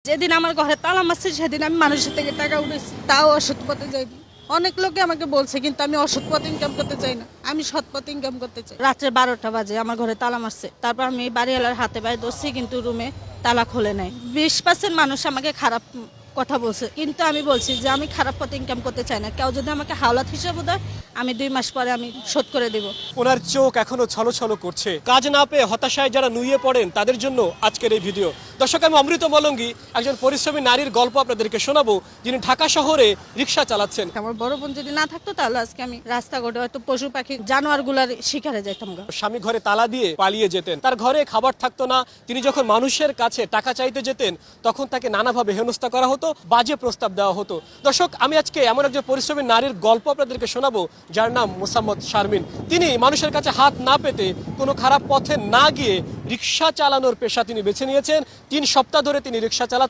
যেদিন আমার ঘরে তালা মারছে সেদিন আমি মানুষের থেকে টাকা উঠেছি, তাও অসৎ পথে যাইনি। অনেক লোকে আমাকে বলছে, কিন্তু আমি অসৎ পথে ইনকাম করতে চাই না, আমি সৎ পথে ইনকাম করতে চাই। রাত্রে 12টা বাজে আমার ঘরে তালা মারছে, তারপর আমি বাড়িওয়ালার হাতে পায়ে ধরছি, কিন্তু রুমে তালা খোলে নাই। 20% মানুষ আমাকে খারাপ কথা বলছে, কিন্তু আমি বলছি যে আমি খারাপ পথে ইনকাম করতে চাই না। কেউ যদি আমাকে হাওলাত হিসাবে দেয়, আমি 2 মাস পরে আমি শোধ করে দেব। ওনার চোখ এখনো ছলছল করছে। কাজ না পেয়ে হতাশায় যারা নুয়ে পড়েন তাদের জন্য আজকের এই ভিডিও। দর্শক, আমি অমৃত মলঙ্গি, একজন পরিশ্রমী নারীর গল্প আপনাদেরকে শোনাবো, যিনি ঢাকা শহরে রিক্সা চালাচ্ছেন। আমার বড় বোন যদি না থাকতো তাহলে আজকে আমি রাস্তাঘাটে হয়তো পশু পাখি জানোয়ারগুলার শিকারে যাইতাম। স্বামী ঘরে তালা দিয়ে পালিয়ে যেতেন, তার ঘরে খাবার থাকতো না। তিনি যখন মানুষের কাছে টাকা চাইতে যেতেন তখন তাকে নানাভাবে হেনস্থা করা হতো, বাজে প্রস্তাব দেওয়া হতো। দর্শক, আমি আজকে এমন একজন পরিশ্রমী নারীর গল্প আপনাদেরকে শোনাবো, যার নাম মোসাম্মদ শারমিন। তিনি মানুষের কাছে হাত না পেতে, কোনো খারাপ পথে না গিয়ে রিক্সা চালানোর পেশা তিনি বেছে নিয়েছেন। 3 সপ্তাহ ধরে তিনি রিক্সা চালাচ্ছেন।